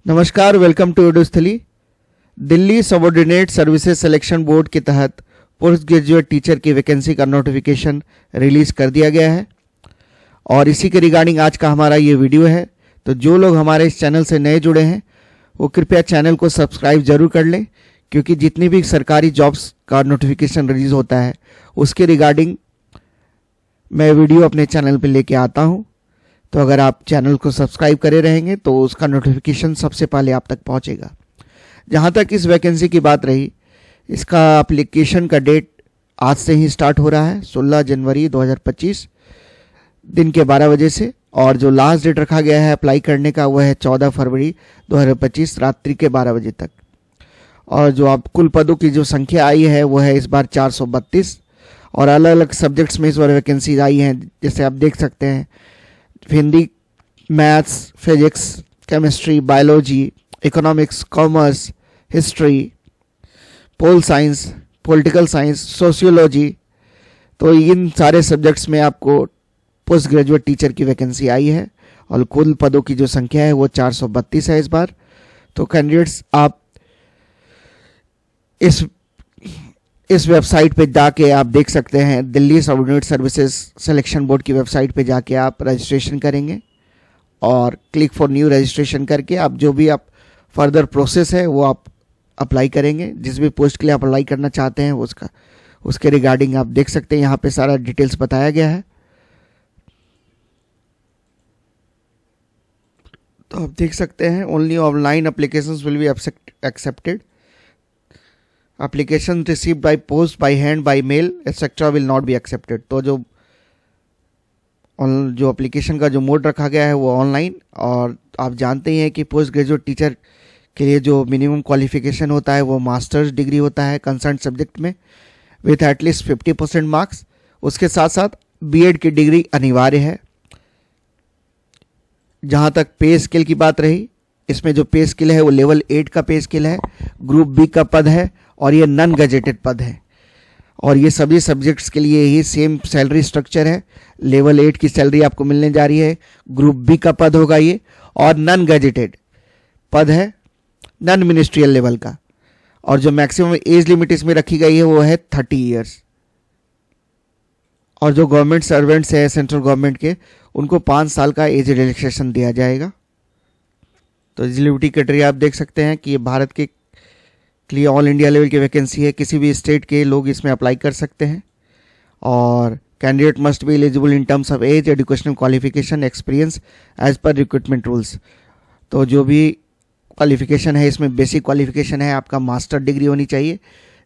नमस्कार, welcome to Edusthali. Delhi subordinate services selection board के तहत पोस्ट ग्रेजुएट टीचर की वैकेंसी का नोटिफिकेशन रिलीज़ कर दिया गया है और इसी के रिगार्डिंग आज का हमारा ये वीडियो है। तो जो लोग हमारे इस चैनल से नए जुड़े हैं वो कृपया चैनल को सब्सक्राइब जरूर कर लें, क्योंकि जितनी भी सरकारी जॉब्स का नोटिफिकेशन रिलीज़ होता है उसके रिगार्डिंग मैं वीडियो अपने चैनल पे लेके आता हूँ। तो अगर आप चैनल को सब्सक्राइब करे रहेंगे तो उसका नोटिफिकेशन सबसे पहले आप तक पहुंचेगा। जहां तक इस वैकेंसी की बात रही, इसका एप्लीकेशन का डेट आज से ही स्टार्ट हो रहा है 16 जनवरी 2025 दिन के 12 बजे से, और जो लास्ट डेट रखा गया है अप्लाई करने का वह है 14 फरवरी 2025 रात्रि के 12 बजे तक। और जो आप कुल पदों की जो संख्या आई है वो है इस बार 432 और अलग अलग सब्जेक्ट्स में इस बार वैकेंसीज आई हैं। जैसे आप देख सकते हैं Hindi, maths, physics, chemistry, biology, economics, commerce, history, pol science, political science, sociology. तो इन सारे सब्जेक्ट्स में आपको पोस्ट ग्रेजुएट टीचर की वैकेंसी आई है और कुल पदों की जो संख्या है वो 432 है इस बार। तो कैंडिडेट्स आप इस वेबसाइट पे जाके आप देख सकते हैं, Delhi subordinate services selection board की वेबसाइट पे जाके आप रजिस्ट्रेशन करेंगे और क्लिक फॉर न्यू रजिस्ट्रेशन करके आप जो भी आप फर्दर प्रोसेस है वो आप अप्लाई करेंगे। जिस भी पोस्ट के लिए आप अप्लाई करना चाहते हैं उसके रिगार्डिंग आप देख सकते हैं, यहाँ पे सारा डिटेल्स बताया गया है। तो आप देख सकते हैं only online applications will be accepted. Application received by post, by hand, by mail etcetera will not be accepted. तो जो एप्लीकेशन का जो मोड रखा गया है वो ऑनलाइन, और आप जानते ही हैं कि पोस्ट ग्रेजुएट टीचर के लिए जो मिनिमम क्वालिफिकेशन होता है वो मास्टर्स डिग्री होता है कंसर्न सब्जेक्ट में विथ एटलीस्ट 50% मार्क्स। उसके साथ साथ बीएड की डिग्री अनिवार्य है। जहाँ तक पे स्केल की बात रही, इसमें जो पे स्केल है वो लेवल 8 का पे स्केल है, ग्रुप बी का पद है और ये नॉन गजेटेड पद है। और ये सभी सब्जेक्ट्स के लिए ही सेम सैलरी स्ट्रक्चर है। लेवल 8 की सैलरी आपको मिलने जा रही है, ग्रुप बी का पद होगा ये, और नॉन गजेटेड पद है नॉन मिनिस्ट्रियल लेवल का। और जो मैक्सिमम एज लिमिट इसमें रखी गई है वो है 30 ईयर्स। और जो गवर्नमेंट सर्वेंट्स है सेंट्रल गवर्नमेंट के, उनको 5 साल का एज रिलैक्सेशन दिया जाएगा। तो एलिजिबिलिटी क्राइटेरिया आप देख सकते हैं कि ये भारत के लिए ऑल इंडिया लेवल की वैकेंसी है। किसी भी स्टेट के लोग इसमें अप्लाई कर सकते हैं और candidate must be eligible in terms of age, educational qualification, experience as per recruitment rules. तो जो भी क्वालिफिकेशन है इसमें बेसिक क्वालिफिकेशन है, आपका मास्टर डिग्री होनी चाहिए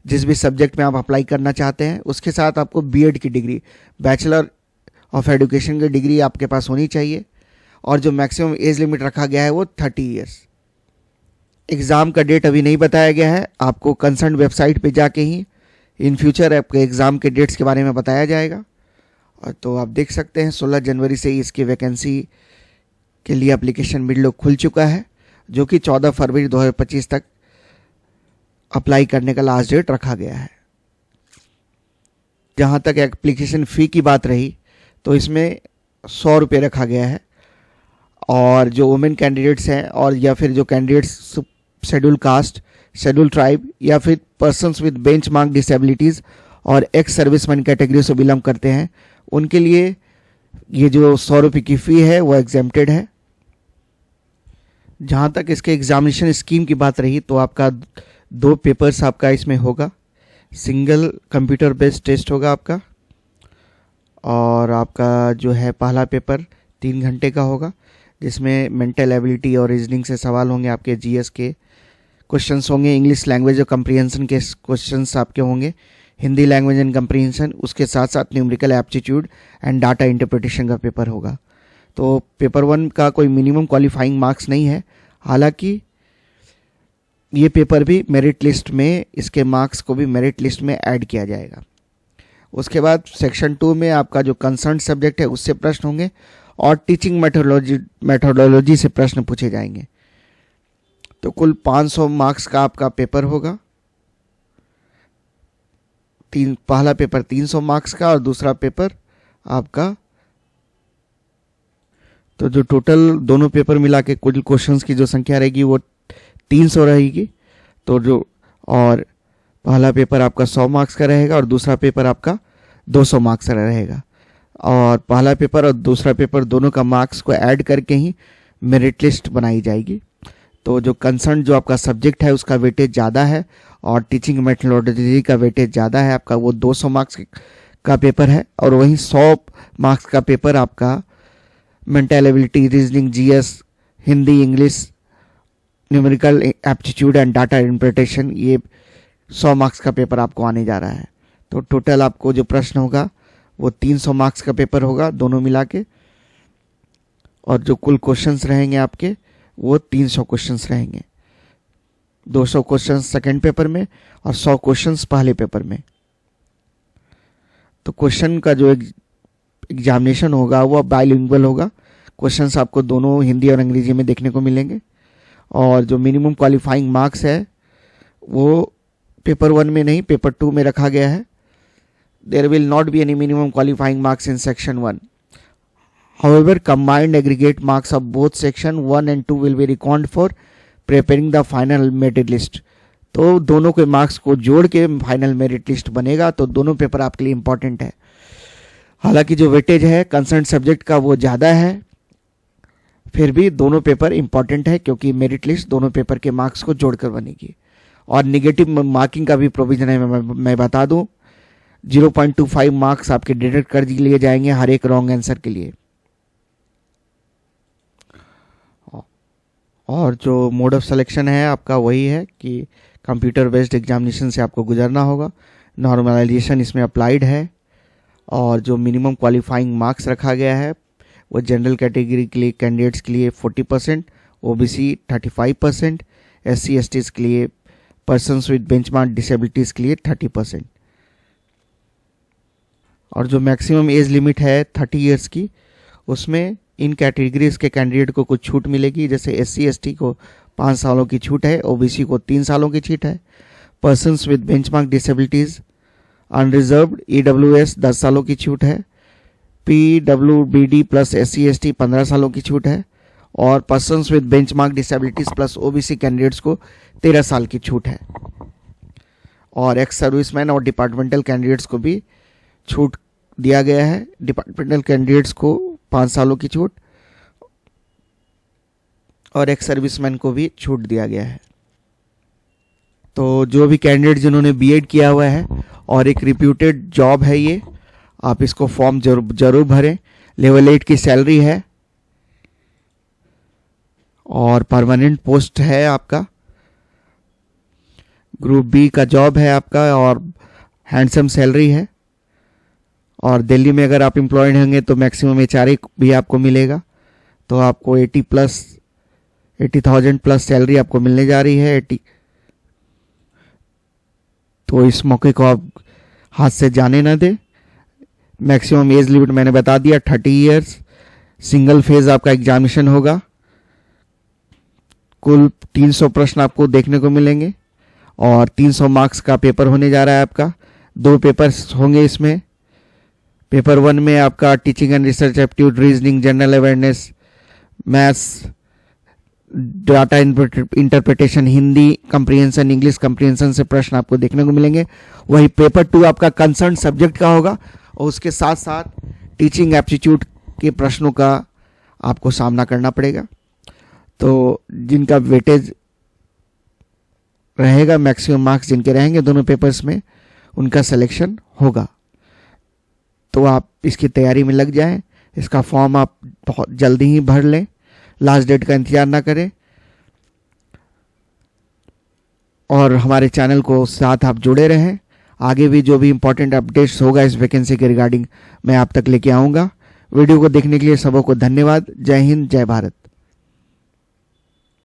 जिस भी सब्जेक्ट में आप अप्लाई करना चाहते हैं। उसके साथ आपको बीएड की डिग्री, बैचलर ऑफ एजुकेशन की डिग्री आपके पास होनी चाहिए। और जो मैक्सिमम एज लिमिट रखा गया है वो 30 ईयर्स। एग्ज़ाम का डेट अभी नहीं बताया गया है, आपको कंसर्न वेबसाइट पे जाके ही इन फ्यूचर आपके एग्ज़ाम के डेट्स के बारे में बताया जाएगा। और तो आप देख सकते हैं 16 जनवरी से ही इसकी वैकेंसी के लिए एप्लीकेशन विंडो खुल चुका है, जो कि 14 फरवरी 2025 तक अप्लाई करने का लास्ट डेट रखा गया है। जहाँ तक एप्लीकेशन फ़ी की बात रही तो इसमें 100 रुपये रखा गया है। और जो वुमेन कैंडिडेट्स हैं और या फिर जो candidates schedule caste, schedule tribe या फिर पर्सन्स विद बेंचमार्क डिसेबिलिटीज़ और एक्स सर्विसमैन कैटेगरी से बिलोंग करते हैं, उनके लिए ये जो 100 रुपये की फ़ी है वो एग्जेम्प्टेड है। जहाँ तक इसके एग्जामिनेशन स्कीम की बात रही तो आपका 2 पेपर्स आपका इसमें होगा। सिंगल कंप्यूटर बेस्ड टेस्ट होगा आपका, और आपका जो है पहला पेपर 3 घंटे का होगा, जिसमें मेंटल एबिलिटी और रीजनिंग से सवाल होंगे, आपके जीएस के क्वेश्चंस होंगे, इंग्लिश लैंग्वेज और कंप्रीहेंशन के क्वेश्चंस आपके होंगे, हिंदी लैंग्वेज एंड कंप्रीहेंशन, उसके साथ साथ numerical aptitude and data interpretation का पेपर होगा। तो पेपर 1 का कोई मिनिमम क्वालिफाइंग मार्क्स नहीं है, हालांकि ये पेपर भी मेरिट लिस्ट में, इसके मार्क्स को भी मेरिट लिस्ट में ऐड किया जाएगा। उसके बाद सेक्शन 2 में आपका जो कंसर्न सब्जेक्ट है उससे प्रश्न होंगे और टीचिंग मेथोडोलॉजी से प्रश्न पूछे जाएंगे। तो कुल 500 मार्क्स का आपका पेपर होगा। पहला पेपर 300 मार्क्स का और दूसरा पेपर आपका तो जो टोटल दोनों पेपर मिला के कुल क्वेश्चंस की जो संख्या रहेगी वो 300 रहेगी। तो जो और पहला पेपर आपका 100 मार्क्स का रहेगा और दूसरा पेपर आपका 200 मार्क्स का रहेगा। और पहला पेपर और दूसरा पेपर दोनों का मार्क्स को ऐड करके ही मेरिट लिस्ट बनाई जाएगी। तो जो कंसर्न जो आपका सब्जेक्ट है उसका वेटेज ज़्यादा है और टीचिंग मेथोडोलॉजी का वेटेज ज़्यादा है, आपका वो 200 मार्क्स का पेपर है। और वहीं 100 मार्क्स का पेपर आपका mental ability, reasoning, GS, Hindi, English, numerical aptitude and data interpretation, ये 100 मार्क्स का पेपर आपको आने जा रहा है। तो टोटल आपको जो प्रश्न होगा वो 300 मार्क्स का पेपर होगा दोनों मिला के। और जो कुल क्वेश्चंस रहेंगे आपके वो 300 क्वेश्चंस रहेंगे। 200 क्वेश्चंस सेकंड पेपर में और 100 क्वेश्चंस पहले पेपर में। तो क्वेश्चन का जो एग्जामिनेशन होगा वो बाइलिंगुअल होगा। क्वेश्चंस आपको दोनों हिंदी और अंग्रेजी में देखने को मिलेंगे। और जो मिनिमम क्वालिफाइंग मार्क्स है वो पेपर 1 में नहीं, पेपर 2 में रखा गया है। There will not be any minimum qualifying marks in section 1। However, combined aggregate marks of both section 1 and 2 will be reckoned for preparing the final merit list। तो दोनों के मार्क्स को जोड़ के फाइनल मेरिट लिस्ट बनेगा। तो दोनों paper आपके लिए इंपॉर्टेंट है। हालांकि जो वेटेज है कंसर्न सब्जेक्ट का वो ज़्यादा है, फिर भी दोनों पेपर इंपॉर्टेंट है क्योंकि मेरिट लिस्ट दोनों पेपर के मार्क्स को जोड़कर बनेगी। और निगेटिव मार्किंग का भी प्रोविजन है, मैं बता दूं 0.25 मार्क्स आपके डिडक्ट कर लिए जाएंगे हर एक रॉन्ग आंसर के लिए। और जो मोड ऑफ सिलेक्शन है आपका वही है कि कंप्यूटर बेस्ड एग्जामिनेशन से आपको गुजरना होगा। नॉर्मलाइजेशन इसमें अप्लाइड है। और जो मिनिमम क्वालिफाइंग मार्क्स रखा गया है वो जनरल कैटेगरी के लिए कैंडिडेट्स के लिए 40%, ओबीसी 35%, एससी एसटीज के लिए, पर्सन्स विद बेंचमार्क डिसेबिलिटीज के लिए 30%। और जो मैक्सिमम एज लिमिट है 30 इयर्स की, उसमें इन कैटेगरीज के कैंडिडेट को कुछ छूट मिलेगी। जैसे एससी एसटी को 5 सालों की छूट है, ओबीसी को 3 सालों की छूट है, persons with benchmark disabilities unreserved EWS 10 सालों की छूट है, पीडब्ल्यूबीडी प्लस एससी एसटी 15 सालों की छूट है, और persons with benchmark disabilities plus OBC candidates को 13 साल की छूट है। और एक्स सर्विसमैन और डिपार्टमेंटल कैंडिडेट्स को भी छूट दिया गया है। डिपार्टमेंटल कैंडिडेट्स को 5 सालों की छूट और एक्स सर्विसमैन को भी छूट दिया गया है। तो जो भी कैंडिडेट जिन्होंने बीएड किया हुआ है और एक रिप्यूटेड जॉब है ये, आप इसको फॉर्म जरूर भरें। लेवल 8 की सैलरी है और परमानेंट पोस्ट है आपका। ग्रुप बी का जॉब है आपका और हैंडसम सैलरी है। और दिल्ली में अगर आप एम्प्लॉयड होंगे तो मैक्सिमम एचआरए भी आपको मिलेगा। तो आपको 80,000 प्लस सैलरी आपको मिलने जा रही है। तो इस मौके को आप हाथ से जाने ना दें। मैक्सिमम एज लिमिट मैंने बता दिया 30 इयर्स। सिंगल फेज आपका एग्जामिनेशन होगा। कुल 300 प्रश्न आपको देखने को मिलेंगे और 300 मार्क्स का पेपर होने जा रहा है आपका। 2 पेपर्स होंगे इसमें। पेपर 1 में आपका teaching and research aptitude, reasoning, general awareness, maths, data interpretation, Hindi comprehension, English comprehension से प्रश्न आपको देखने को मिलेंगे। वही पेपर 2 आपका कंसर्न सब्जेक्ट का होगा और उसके साथ साथ टीचिंग एप्टीट्यूड के प्रश्नों का आपको सामना करना पड़ेगा। तो जिनका वेटेज रहेगा, मैक्सिमम मार्क्स जिनके रहेंगे दोनों पेपर्स में, उनका सिलेक्शन होगा। तो आप इसकी तैयारी में लग जाएं। इसका फॉर्म आप बहुत जल्दी ही भर लें, लास्ट डेट का इंतजार ना करें। और हमारे चैनल को साथ आप जुड़े रहें। आगे भी जो भी इंपॉर्टेंट अपडेट्स होगा इस वैकेंसी के रिगार्डिंग मैं आप तक लेके आऊँगा। वीडियो को देखने के लिए सबों को धन्यवाद। जय हिंद, जय भारत।